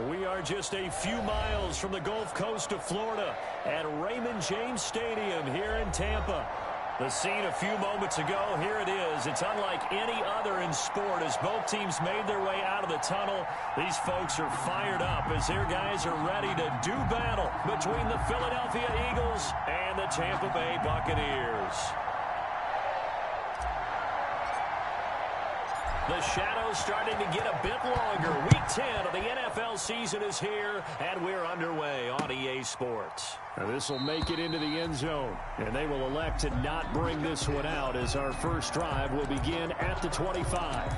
We are just a few miles from the Gulf Coast of Florida at Raymond James Stadium here in Tampa. The scene a few moments ago, here it is. It's unlike any other in sport as both teams made their way out of the tunnel. These folks are fired up as their guys are ready to do battle between the Philadelphia Eagles and the Tampa Bay Buccaneers. The shadow's starting to get a bit longer. Week 10 of the NFL season is here, and we're underway on EA Sports. Now this will make it into the end zone, and they will elect to not bring this one out as our first drive will begin at the 25.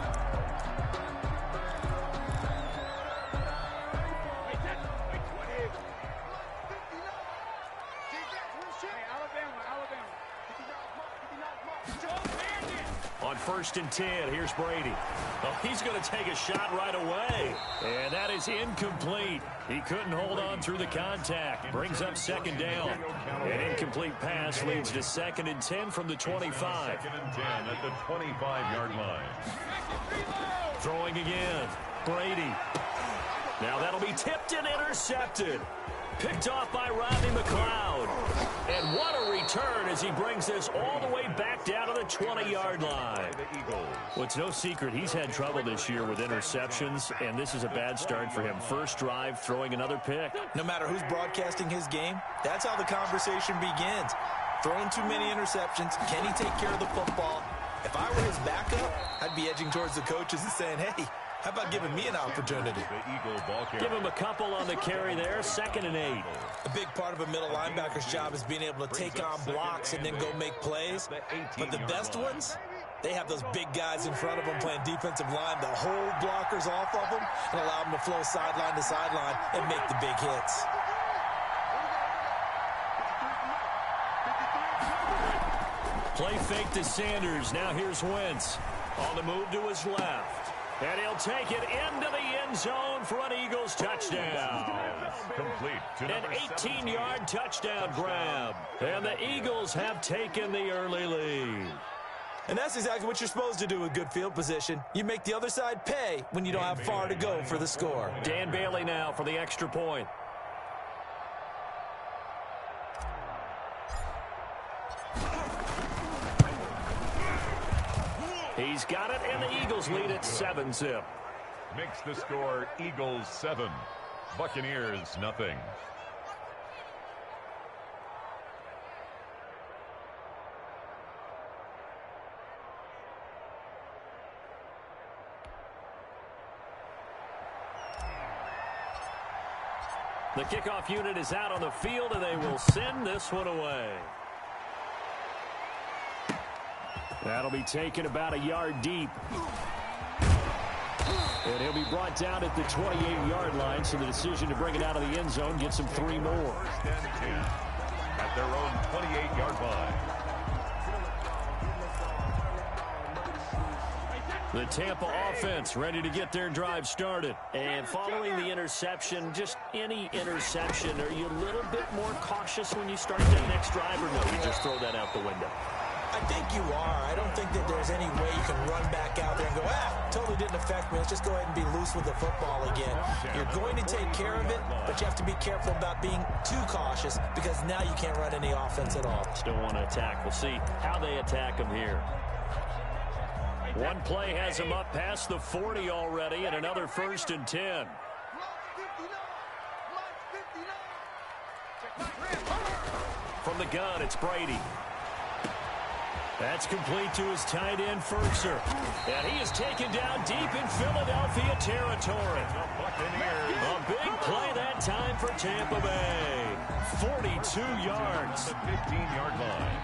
On 1st and 10, here's Brady. Oh, he's going to take a shot right away. And that is incomplete. He couldn't hold on through the contact. Brings up 2nd down. An incomplete pass leads to 2nd and 10 from the 25. 2nd and 10 at the 25-yard line. Throwing again. Brady. Now that'll be tipped and intercepted. Picked off by Rodney McLeod. And what a return as he brings this all the way back down to the 20-yard line. Well, it's no secret he's had trouble this year with interceptions, and this is a bad start for him. First drive, throwing another pick. No matter who's broadcasting his game, that's how the conversation begins. Throwing too many interceptions, can he take care of the football? If I were his backup, I'd be edging towards the coaches and saying, hey, how about giving me an opportunity? Give him a couple on the carry there, 2nd and 8. A big part of a middle linebacker's job is being able to take on blocks and then go make plays. But the best ones, they have those big guys in front of them playing defensive line that hold blockers off of them and allow them to flow sideline to sideline and make the big hits. Play fake to Sanders. Now here's Wentz. On the move to his left. And he'll take it into the end zone for an Eagles touchdown. Complete to An 18-yard touchdown grab. And the Eagles have taken the early lead. And that's exactly what you're supposed to do with good field position. You make the other side pay when you don't have far to go for the score. Dan Bailey now for the extra point. He's got it, and the Eagles lead at 7-zip. Makes the score Eagles 7, Buccaneers nothing. The kickoff unit is out on the field, and they will send this one away. That'll be taken about a yard deep. And he'll be brought down at the 28-yard line, so the decision to bring it out of the end zone gets him 3 more. 1st and 10 at their own 28-yard line. The Tampa offense ready to get their drive started. And following the interception, just any interception, are you a little bit more cautious when you start that next drive, or no, you just throw that out the window? I think you are. I don't think that there's any way you can run back out there and go, totally didn't affect me. Let's just go ahead and be loose with the football again. You're going to take care of it, but you have to be careful about being too cautious because now you can't run any offense at all. Still want to attack. We'll see how they attack him here. One play has him up past the 40 already, and another 1st and 10. From the gun, it's Brady. That's complete to his tight end, Ferkser. And he is taken down deep in Philadelphia territory. A big play that time for Tampa Bay. 42 yards. The 15-yard line.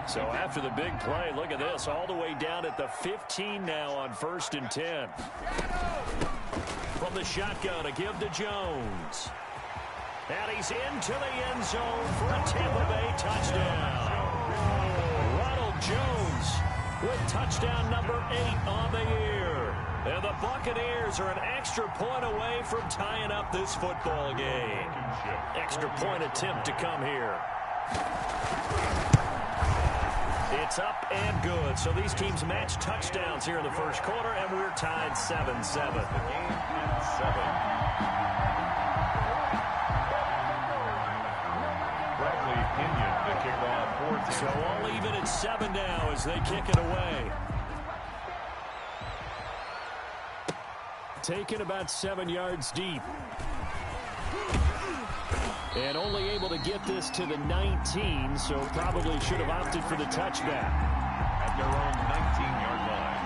So after the big play, look at this, all the way down at the 15 now on 1st and 10. From the shotgun, a give to Jones. And he's into the end zone for a Tampa Bay touchdown. Ronald Jones with touchdown number 8 on the year. And the Buccaneers are an extra point away from tying up this football game. Extra point attempt to come here. It's up and good. So these teams match touchdowns here in the first quarter, and we're tied 7-7. The game at 7. Bradley Pinion to kick off 4th. So all even at 7 now as they kick it away. Taken about 7 yards deep. And only able to get this to the 19, so probably should have opted for the touchback. At their own 19-yard line.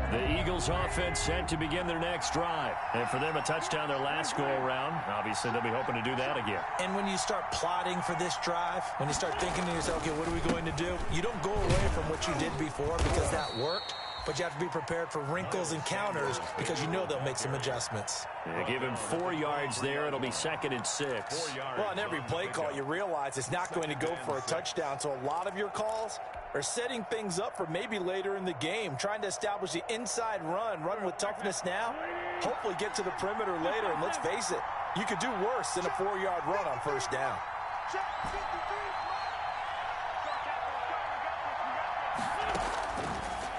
The Eagles offense set to begin their next drive. And for them, a touchdown their last go-around. Obviously, they'll be hoping to do that again. And when you start plotting for this drive, when you start thinking to yourself, okay, what are we going to do? You don't go away from what you did before because that worked. But you have to be prepared for wrinkles and counters because you know they'll make some adjustments. They give him 4 yards there. It'll be 2nd and 6. Well, on every play call, you realize it's not going to go for a touchdown. So a lot of your calls are setting things up for maybe later in the game, trying to establish the inside run with toughness now, hopefully get to the perimeter later. And let's face it, you could do worse than a 4-yard run on first down.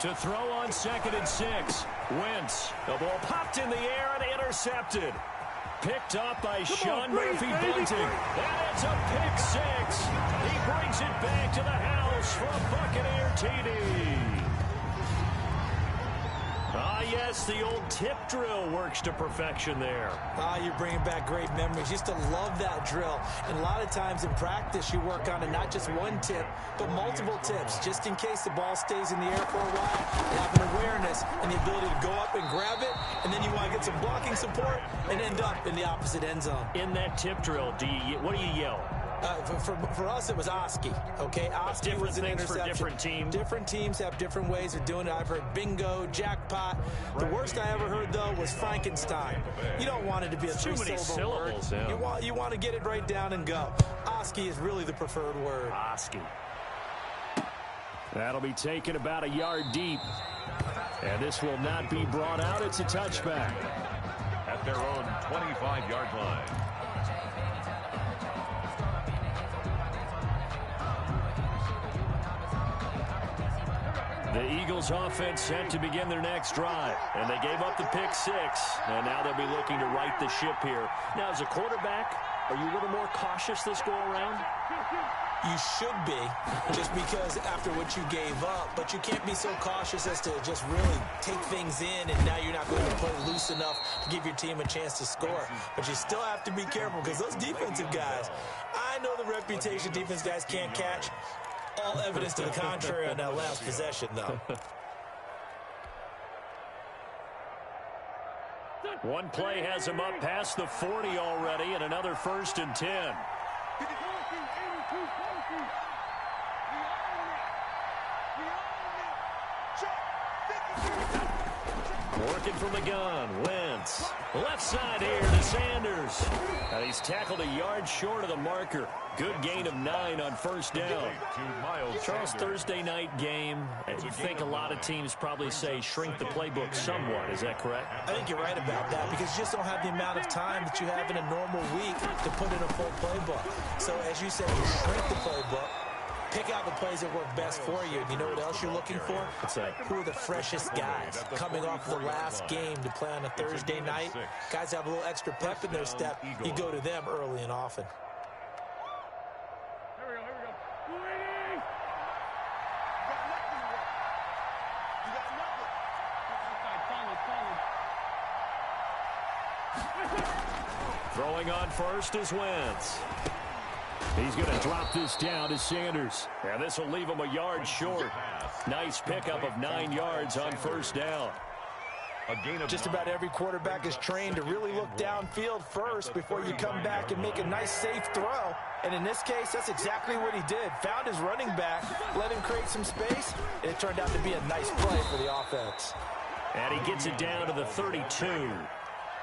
To throw on 2nd and 6. Wentz. The ball popped in the air and intercepted. Picked up by Sean Murphy-Bunting. And it's a pick 6. He brings it back to the house for a Buccaneer TD. Ah, yes, the old tip drill works to perfection there. Ah, you're bringing back great memories. Used to love that drill. And a lot of times in practice, you work on it, not just one tip, but multiple tips, just in case the ball stays in the air for a while. You have an awareness and the ability to go up and grab it, and then you want to get some blocking support and end up in the opposite end zone. In that tip drill, what do you yell? For us, it was Oski. Okay, Oski was an interception. For different teams. Different teams have different ways of doing it. I've heard bingo, jackpot. The worst I ever heard, though, was Frankenstein. You don't want it to be a three-syllable word. Yeah. You want to get it right down and go. Oski is really the preferred word. Oski. That'll be taken about a yard deep. And this will not be brought out. It's a touchback. At their own 25-yard line. The Eagles offense set to begin their next drive. And they gave up the pick 6. And now they'll be looking to right the ship here. Now, as a quarterback, are you a little more cautious this go-around? You should be, just because after what you gave up. But you can't be so cautious as to just really take things in, and now you're not going to play loose enough to give your team a chance to score. But you still have to be careful because those defensive guys, I know the reputation defense guys can't catch. All evidence to the contrary on that last possession, though. One play has him up past the 40 already, and another 1st and 10. Working from the gun, Wentz. Left side here to Sanders. And he's tackled a yard short of the marker. Good gain of 9 on first down. Charles, Thursday night game. I think a lot of teams probably say shrink the playbook somewhat. Is that correct? I think you're right about that because you just don't have the amount of time that you have in a normal week to put in a full playbook. So as you said, you shrink the playbook. Pick out the plays that work best for you. And you know what else you're looking for? What's that? Who are the freshest guys coming off the last game to play on a Thursday night? Guys have a little extra pep in their step. You go to them early and often. Throwing on first is Wentz. He's going to drop this down to Sanders. And this will leave him a yard short. Nice pickup of 9 yards on first down. Just about every quarterback is trained to really look downfield first before you come back and make a nice, safe throw. And in this case, that's exactly what he did. Found his running back, let him create some space, and it turned out to be a nice play for the offense. And he gets it down to the 32.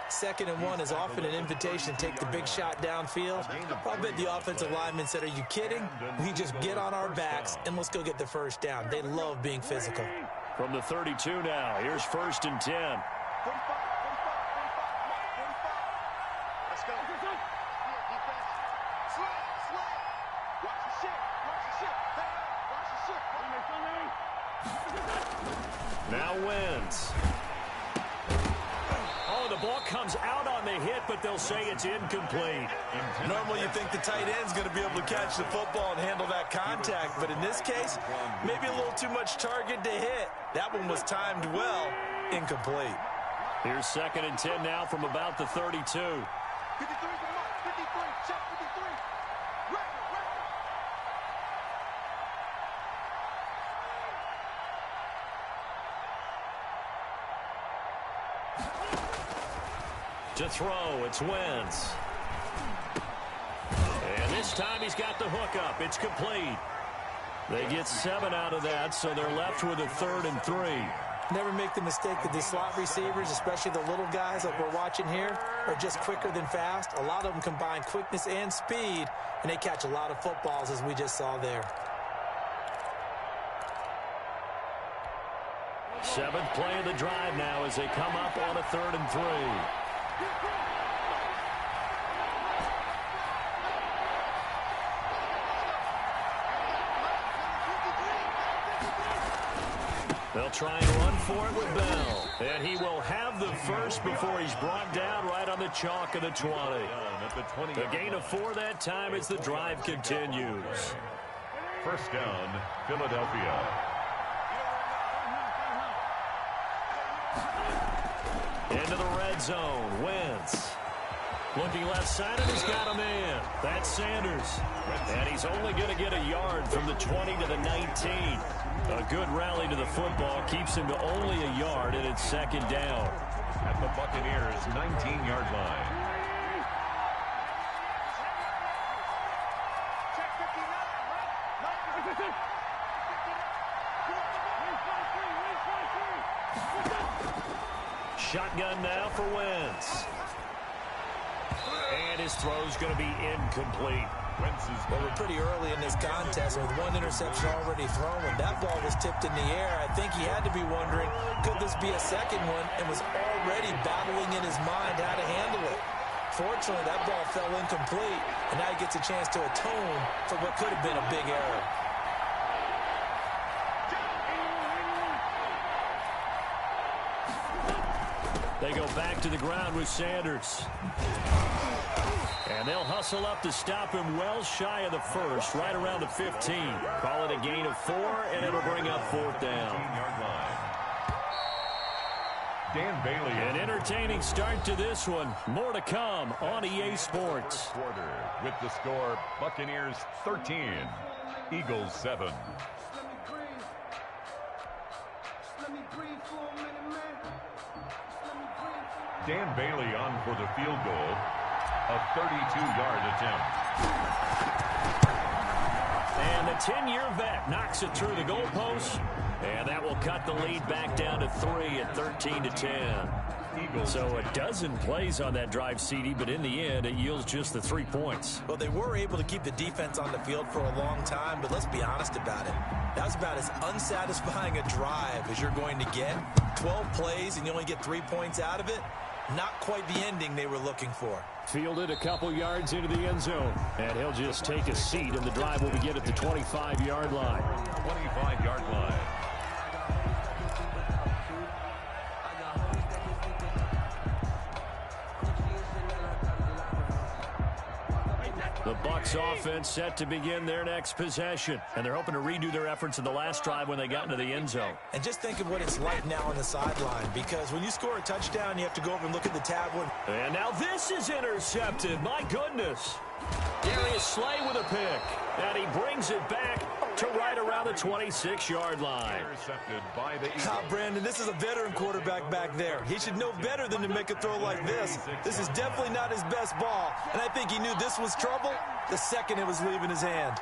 2nd and 1 is often an invitation to take the big shot downfield. I bet the offensive lineman said, are you kidding? We just get on our backs and let's go get the first down. They love being physical. From the 32 now, here's 1st and 10. Now Wentz. Oh, the ball comes out on the hit, but they'll say it's incomplete. Normally you think the tight end's going to be able to catch the football and handle that contact, but in this case, maybe a little too much target to hit. That one was timed well, incomplete. Here's 2nd and 10 now from about the 32. 53 from Mark, 53, check 53. Record. To throw, it's Wentz. And this time he's got the hook up. It's complete. They get 7 out of that, so they're left with a 3rd and 3. Never make the mistake that the slot receivers, especially the little guys like we're watching here, are just quicker than fast. A lot of them combine quickness and speed, and they catch a lot of footballs, as we just saw there. 7th play of the drive now as they come up on a 3rd and 3. They'll try and run for it with Bell. And he will have the first before he's brought down right on the chalk of the 20. A gain of 4 that time as the drive continues. First down, Philadelphia. Into the red zone, Wentz. Looking left side, and he's got a man. That's Sanders. And he's only going to get a yard from the 20 to the 19. A good rally to the football keeps him to only a yard, and it's 2nd down. At the Buccaneers' 19-yard line. Shotgun now for Wentz. And his throw's going to be incomplete. Well, we're pretty early in this contest with 1 interception already thrown. When that ball was tipped in the air, I think he had to be wondering, could this be a second one, and was already battling in his mind how to handle it. Fortunately, that ball fell incomplete, and now he gets a chance to atone for what could have been a big error. They go back to the ground with Sanders. And they'll hustle up to stop him well shy of the first, right around the 15. Call it a gain of 4, and it'll bring up 4th down. Dan Bailey. An entertaining start to this one. More to come on EA Sports. Quarter with the score, Buccaneers 13, Eagles 7. Dan Bailey on for the field goal. A 32-yard attempt. And the 10-year vet knocks it through the goalpost. And that will cut the lead back down to 3 at 13-10. So a dozen plays on that drive, CD, but in the end, it yields just the 3 points. Well, they were able to keep the defense on the field for a long time, but let's be honest about it. That was about as unsatisfying a drive as you're going to get. 12 plays and you only get 3 points out of it. Not quite the ending they were looking for. Fielded a couple yards into the end zone. And he'll just take a seat, and the drive will begin at the 25-yard line. 25-yard line. The Bucs offense set to begin their next possession. And they're hoping to redo their efforts in the last drive when they got into the end zone. And just think of what it's like now on the sideline, because when you score a touchdown, you have to go over and look at the tablet. And now this is intercepted. My goodness. Darius Slay with a pick. And he brings it back to right around the 26-yard line. Intercepted by the Eagles. Brandon, this is a veteran quarterback back there. He should know better than to make a throw like this. This is definitely not his best ball. And I think he knew this was trouble the second it was leaving his hand.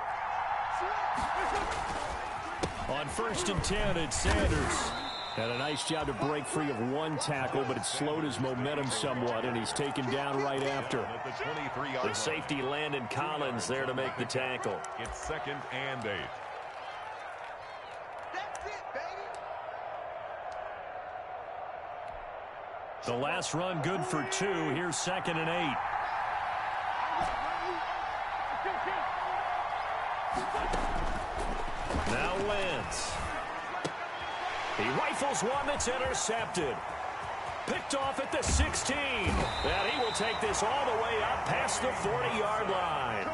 On 1st and 10, it's Sanders. And a nice job to break free of one tackle, but it slowed his momentum somewhat, and he's taken down right after. The safety, Landon Collins, there to make the tackle. It's 2nd and 8. The last run good for 2. Here's 2nd and 8. Now Wentz. He rifles one that's intercepted. Picked off at the 16. And he will take this all the way up past the 40-yard line.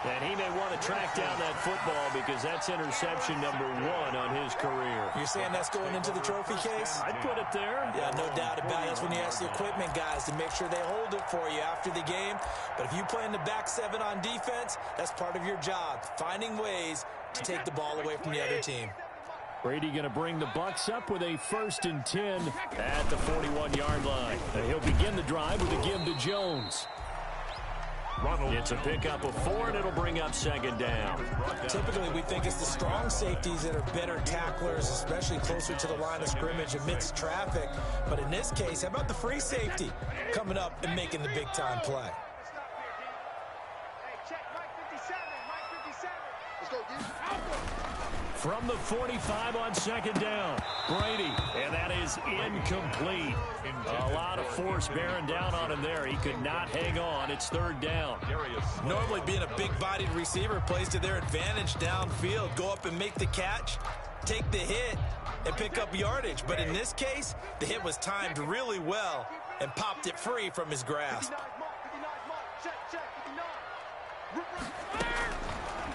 And he may want to track down that football because that's interception number 1 on his career. You're saying that's going into the trophy case? I'd put it there. Yeah, no doubt about it. That's when you ask the equipment guys to make sure they hold it for you after the game. But if you play in the back 7 on defense, that's part of your job, finding ways to take the ball away from the other team. Brady going to bring the Bucs up with a 1st and 10 at the 41-yard line. He'll begin the drive with a give to Jones. It's a pickup of 4, and it'll bring up 2nd down. Typically, we think it's the strong safeties that are better tacklers, especially closer to the line of scrimmage amidst traffic. But in this case, how about the free safety coming up and making the big-time play? From the 45 on 2nd down, Brady, and that is incomplete. A lot of force bearing down on him there. He could not hang on. It's 3rd down. Normally being a big-bodied receiver plays to their advantage downfield. Go up and make the catch, take the hit, and pick up yardage. But in this case, the hit was timed really well and popped it free from his grasp.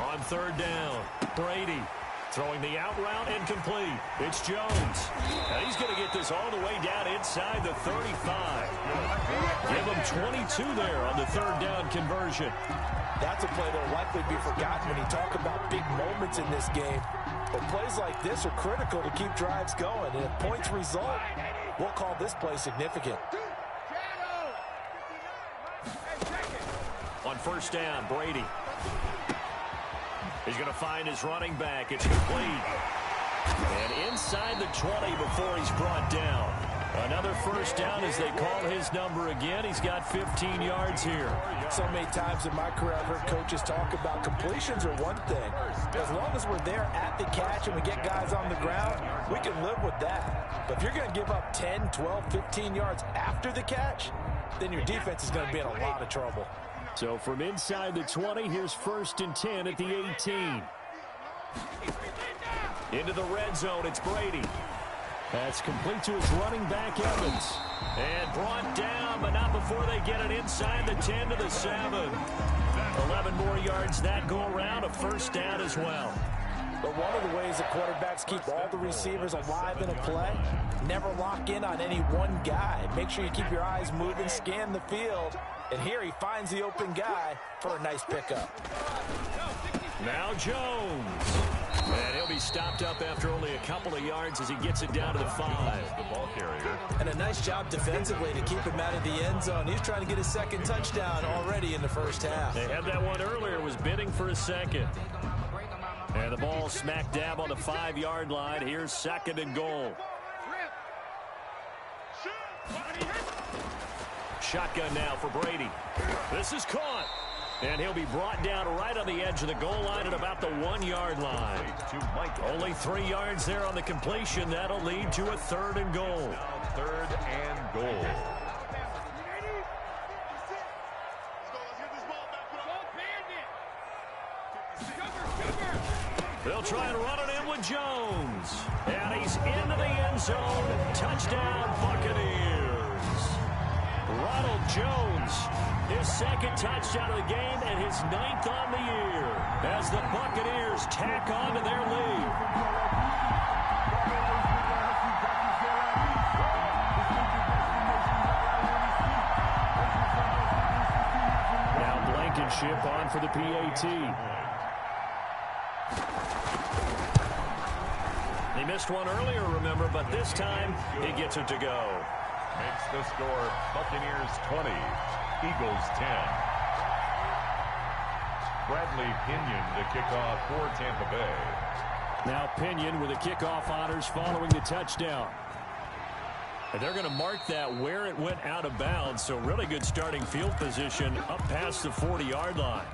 On 3rd down, Brady. Throwing the out route, incomplete. It's Jones. And he's going to get this all the way down inside the 35. Give him 22 there on the 3rd down conversion. That's a play that will likely be forgotten when you talk about big moments in this game. But plays like this are critical to keep drives going. And if points result, we'll call this play significant. On 1st down, Brady. He's going to find his running back. It's complete. And inside the 20 before he's brought down. Another 1st down as they call his number again. He's got 15 yards here. So many times in my career I've heard coaches talk about completions are one thing. As long as we're there at the catch and we get guys on the ground, we can live with that. But if you're going to give up 10, 12, 15 yards after the catch, then your defense is going to be in a lot of trouble. So from inside the 20, here's 1st and 10 at the 18. Into the red zone, it's Brady. That's complete to his running back, Evans. And brought down, but not before they get it inside the 10 to the 7. 11 more yards that go around, a 1st down as well. But one of the ways that quarterbacks keep all the receivers alive in a play, never lock in on any one guy. Make sure you keep your eyes moving, scan the field. And here he finds the open guy for a nice pickup. Now Jones. And he'll be stopped up after only a couple of yards as he gets it down to the 5. The ball carrier. And a nice job defensively to keep him out of the end zone. He's trying to get his 2nd touchdown already in the 1st half. They had that one earlier, was bidding for a 2nd. And the ball smack dab on the 5-yard line. Here's 2nd and goal. Shotgun now for Brady. This is caught. And he'll be brought down right on the edge of the goal line at about the 1-yard line. Only 3 yards there on the completion. That'll lead to a 3rd and goal. 3rd and goal. They'll try and run it in with Jones. And he's into the end zone. Touchdown, Buccaneers. Ronald Jones, his 2nd touchdown of the game and his 9th on the year as the Buccaneers tack on to their lead. Now Blankenship on for the PAT. He missed one earlier, remember, but this time he gets it to go. Makes the score Buccaneers 20, Eagles 10. Bradley Pinion to kick off for Tampa Bay. Now Pinion with the kickoff honors following the touchdown. And they're going to mark that where it went out of bounds, so really good starting field position up past the 40-yard line.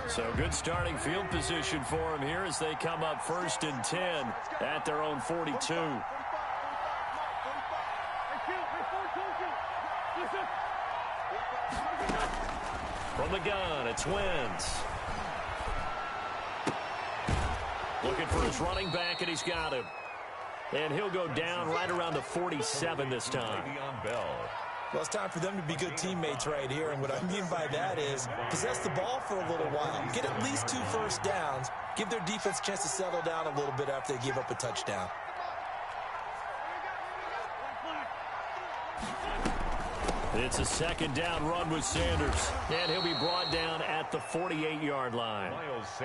So good starting field position for them here as they come up 1st and 10 at their own 42. From the gun, it's Wentz. Looking for his running back, and he's got him. And he'll go down right around the 47 this time. Le'Veon Bell. Well, it's time for them to be good teammates right here, and what I mean by that is possess the ball for a little while, get at least 2 first downs, give their defense a chance to settle down a little bit after they give up a touchdown. It's a second down run with Sanders, and he'll be brought down at the 48-yard line.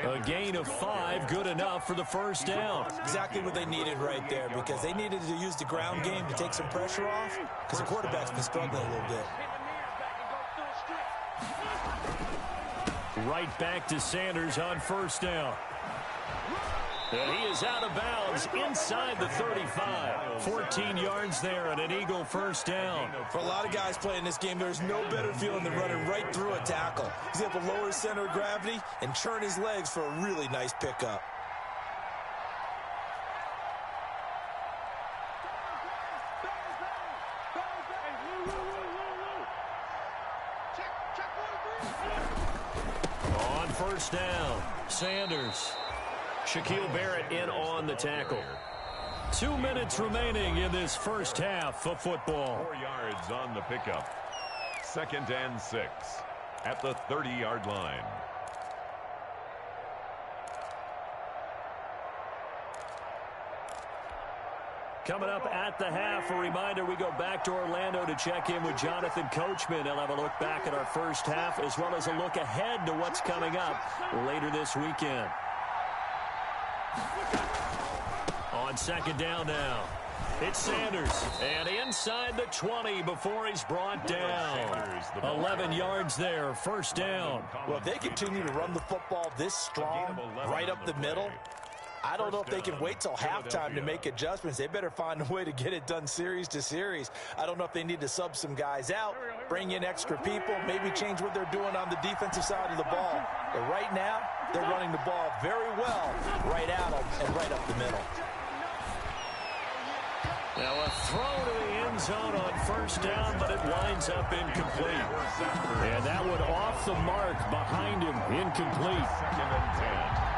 A gain of 5, good enough for the first down. Exactly what they needed right there, because they needed to use the ground game to take some pressure off, because the quarterback's been struggling a little bit. Right back to Sanders on first down. And he is out of bounds inside the 35. 14 yards there and an Eagle first down. For a lot of guys playing this game, there's no better feeling than running right through a tackle. He's able to lower his center of gravity and churn his legs for a really nice pickup. On first down, Sanders. Shaquille Barrett in on the tackle. 2 minutes remaining in this first half of football. 4 yards on the pickup. 2nd and 6 at the 30-yard line. Coming up at the half, a reminder, we go back to Orlando to check in with Jonathan Coachman. He'll have a look back at our first half as well as a look ahead to what's coming up later this weekend. On second down now, it's Sanders, and inside the 20 before he's brought down. 11 yards there, first down. Well, if they continue to run the football this strong, right up the middle, I don't know if they can wait till halftime to make adjustments. They better find a way to get it done series to series. I don't know if they need to sub some guys out, bring in extra people, maybe change what they're doing on the defensive side of the ball. But right now, they're running the ball very well right at them and right up the middle. Now a throw to the end zone on first down, but it winds up incomplete. And that one off the mark behind him, incomplete. 2nd and 10.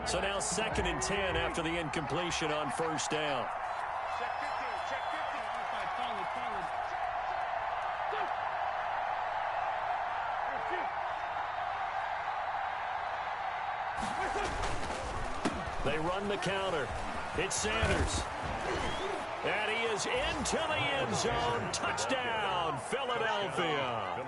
So now 2nd and 10 after the incompletion on first down. They run the counter. It's Sanders. And he is into the end zone. Touchdown, Philadelphia.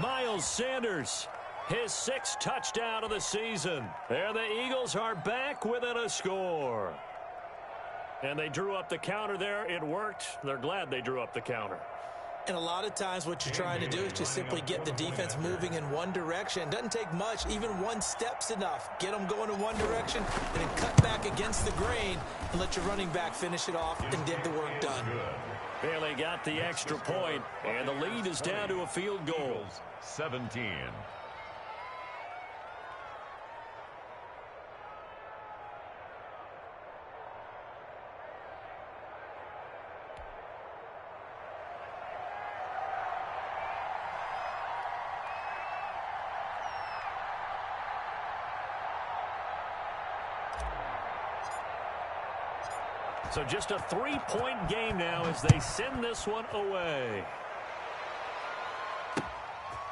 Miles Sanders, his 6th touchdown of the season. And the Eagles are back within a score. And they drew up the counter there. It worked. They're glad they drew up the counter. And a lot of times what you're trying to do is just simply get the defense moving in one direction. It doesn't take much. Even one step's enough. Get them going in one direction and then cut back against the grain and let your running back finish it off and get the work done. Bailey got the extra point, and the lead is down to a field goal. 17. So just a 3-point game now as they send this one away.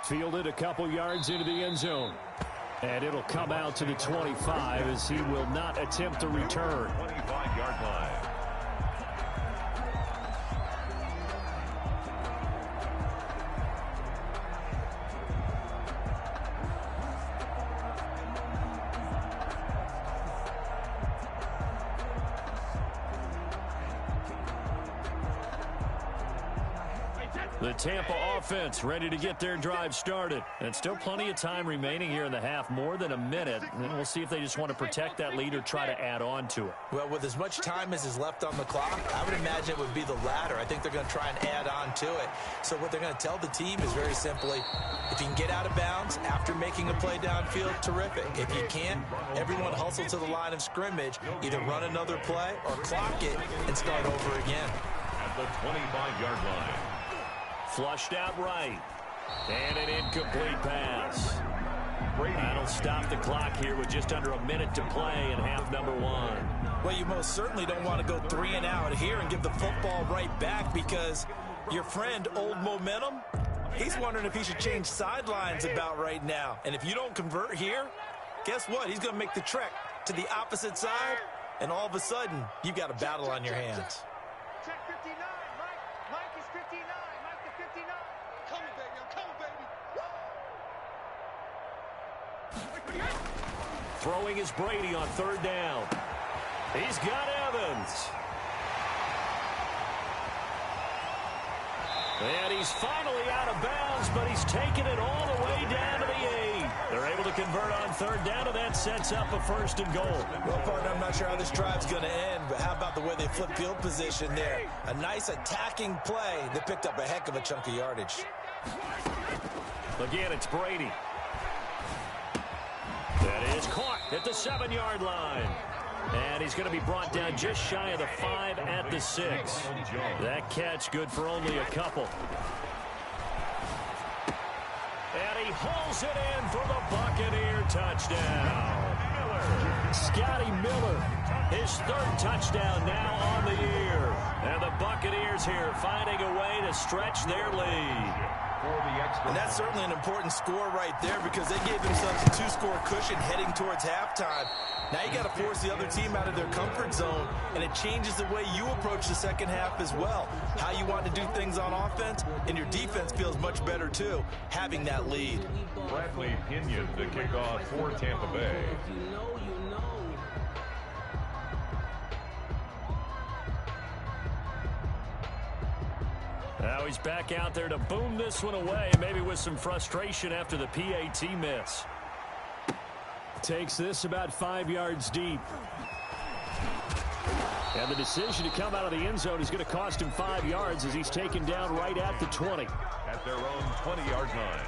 Fielded a couple yards into the end zone. And it'll come out to the 25 as he will not attempt to return. 25-yard line. The Tampa offense ready to get their drive started. And still plenty of time remaining here in the half, more than a minute. And then we'll see if they just want to protect that lead or try to add on to it. Well, with as much time as is left on the clock, I would imagine it would be the latter. I think they're going to try and add on to it. So what they're going to tell the team is very simply, if you can get out of bounds after making a play downfield, terrific. If you can't, everyone hustle to the line of scrimmage, either run another play or clock it and start over again. At the 25-yard line. Flushed out right. And an incomplete pass. That'll stop the clock here with just under a minute to play in half number one. Well, you most certainly don't want to go 3 and out here and give the football right back, because your friend, Old Momentum, he's wondering if he should change sidelines about right now. And if you don't convert here, guess what? He's going to make the trek to the opposite side, and all of a sudden, you've got a battle on your hands. Check 59, Mike. Mike is 59. Mike is 59. Coming, baby. I'm coming, baby. Throwing is Brady on third down. He's got Evans. And he's finally out of bounds, but he's taken it all the way down to the 8. They're able to convert on third down, and that sets up a 1st and goal. Well, partner, I'm not sure how this drive's going to end, but how about the way they flip field position there? A nice attacking play that picked up a heck of a chunk of yardage. Again, it's Brady. That is caught at the 7-yard line. And he's going to be brought down just shy of the 5 at the 6. That catch good for only a couple. And he hauls it in for the Buccaneer touchdown. Scotty Miller, his 3rd touchdown now on the year. And the Buccaneers here finding a way to stretch their lead. And that's certainly an important score right there, because they gave themselves a 2-score cushion heading towards halftime. Now you got to force the other team out of their comfort zone, and it changes the way you approach the second half as well. How you want to do things on offense, and your defense feels much better too, having that lead. Bradley Pinion to kick off for Tampa Bay. Now he's back out there to boom this one away, maybe with some frustration after the PAT miss. Takes this about 5 yards deep. And the decision to come out of the end zone is going to cost him 5 yards as he's taken down right at the 20. At their own 20-yard line.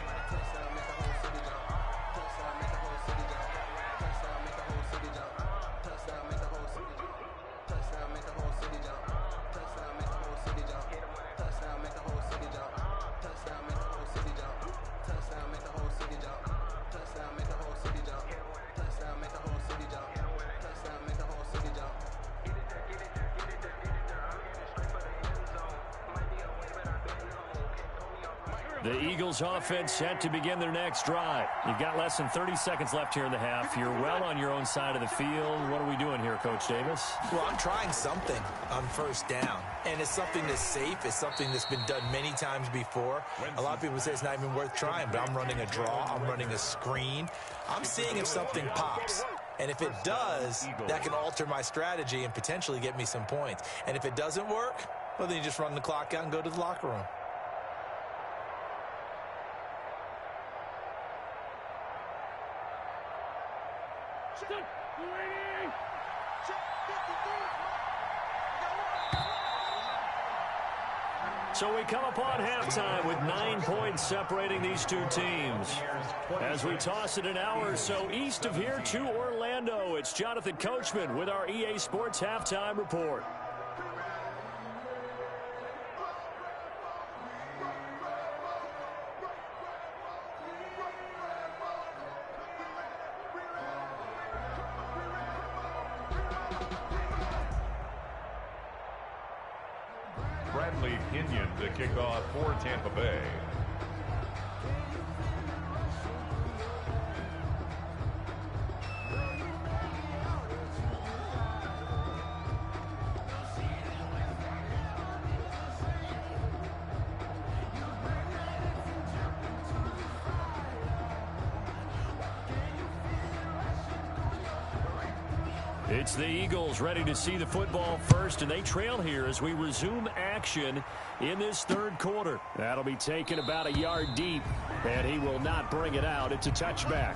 The Eagles offense set to begin their next drive. You've got less than 30 seconds left here in the half. You're well on your own side of the field. What are we doing here, Coach Davis? Well, I'm trying something on 1st down, and it's something that's safe. It's something that's been done many times before. A lot of people say it's not even worth trying, but I'm running a draw. I'm running a screen. I'm seeing if something pops. And if it does, that can alter my strategy and potentially get me some points. And if it doesn't work, well, then you just run the clock out and go to the locker room. So we come upon halftime with 9 points separating these two teams. As we toss it an hour or so east of here to Orlando, it's Jonathan Coachman with our EA Sports Halftime Report. Bradley Pinion to kick off for Tampa Bay. It's the Eagles ready to see the football first, and they trail here as we resume action in this third quarter. That'll be taken about a yard deep, and he will not bring it out. It's a touchback.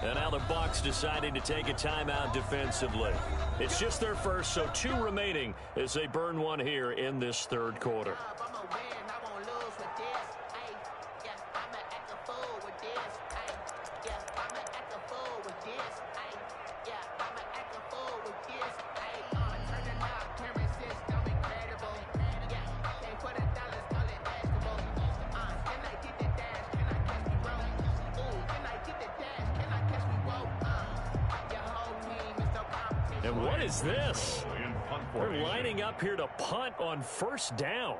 And now the Bucs deciding to take a timeout defensively. It's just their first, so 2 remaining as they burn one here in this third quarter. And what is this? We're lining up here to punt on first down.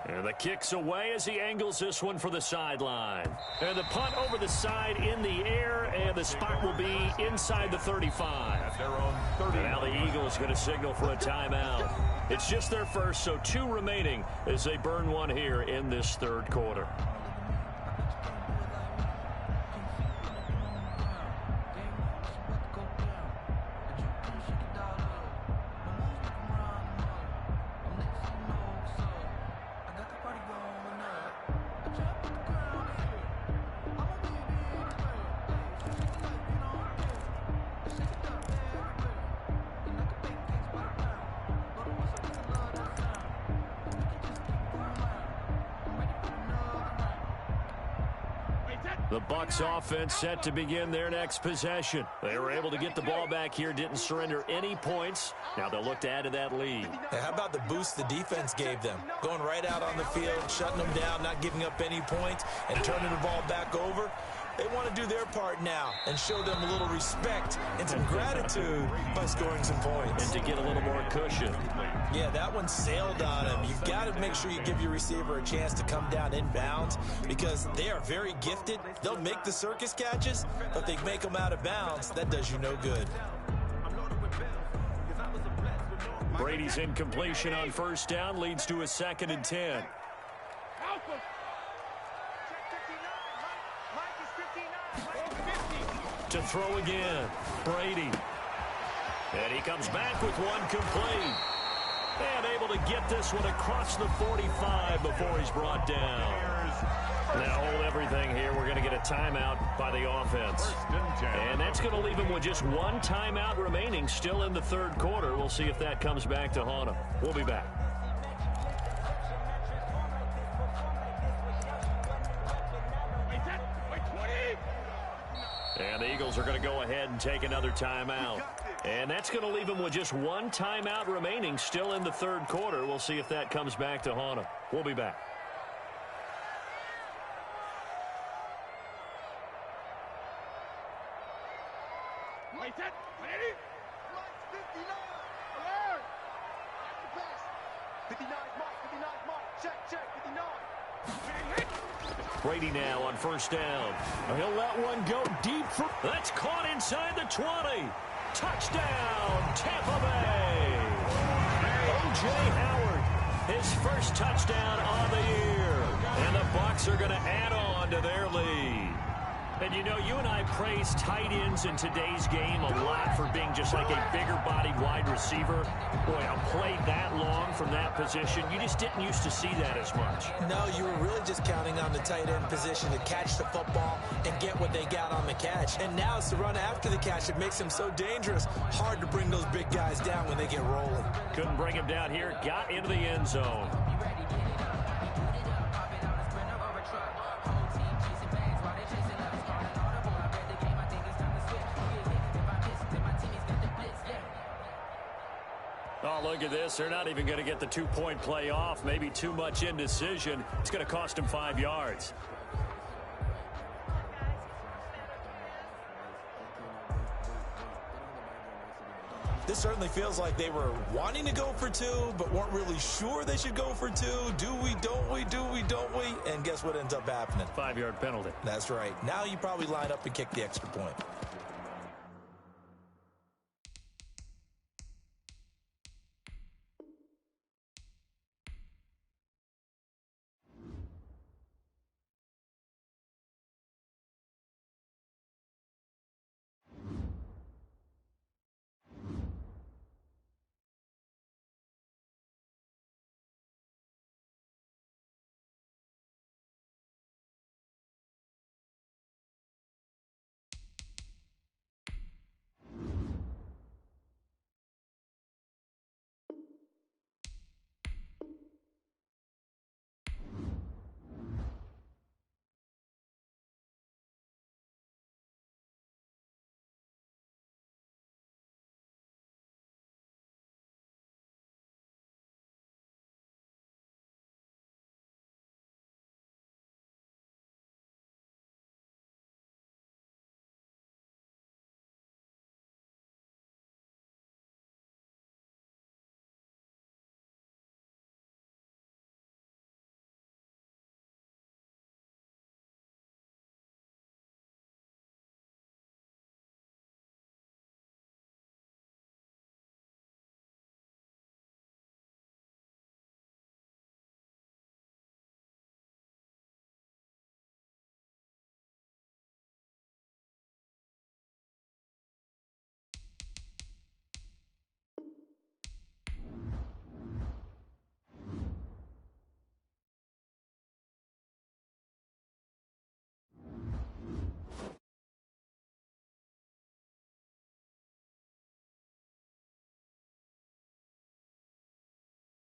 And the kick's away as he angles this one for the sideline. And the punt over the side in the air, and the spot will be inside the 35. And now the Eagles going to signal for a timeout. It's just their first, so 2 remaining as they burn one here in this third quarter. The Bucs offense set to begin their next possession. They were able to get the ball back here, didn't surrender any points. Now they'll look to add to that lead. Hey, how about the boost the defense gave them? Going right out on the field, shutting them down, not giving up any points, and turning the ball back over. They want to do their part now and show them a little respect and some gratitude by scoring some points. And to get a little more cushion. Yeah, that one sailed on him. You've got to make sure you give your receiver a chance to come down inbounds because they are very gifted. They'll make the circus catches, but they make them out of bounds. That does you no good. Brady's incompletion on first down leads to a 2nd and 10. To throw again, Brady. And he comes back with one complete. And able to get this one across the 45 before he's brought down. Now hold everything here. We're going to get a timeout by the offense. And that's going to leave him with just 1 timeout remaining still in the third quarter. We'll see if that comes back to haunt him. We'll be back. And the Eagles are going to go ahead and take another timeout. And that's going to leave them with just one timeout remaining still in the third quarter. We'll see if that comes back to haunt them. We'll be back. Wait, that, ready? 59. Alert. That's the pass. 59, Mike, check, 59. Brady now on first down. He'll let one go deep. That's caught inside the 20. Touchdown, Tampa Bay. O.J. Howard, his first touchdown on the year. And the Bucs are going to add on to their lead. And, you know, you and I praise tight ends in today's game a lot for being just like a bigger-bodied wide receiver. Boy, a play that long from that position, you just didn't used to see that as much. No, you were really just counting on the tight end position to catch the football and get what they got on the catch. And now it's the run after the catch that makes him so dangerous. Hard to bring those big guys down when they get rolling. Couldn't bring him down here. Got into the end zone. Oh, look at this. They're not even going to get the two-point play off. Maybe too much indecision. It's going to cost them 5 yards. This certainly feels like they were wanting to go for two, but weren't really sure they should go for two. Do we, don't we, do we, don't we? And guess what ends up happening? 5-yard penalty. That's right. Now you probably line up and kick the extra point.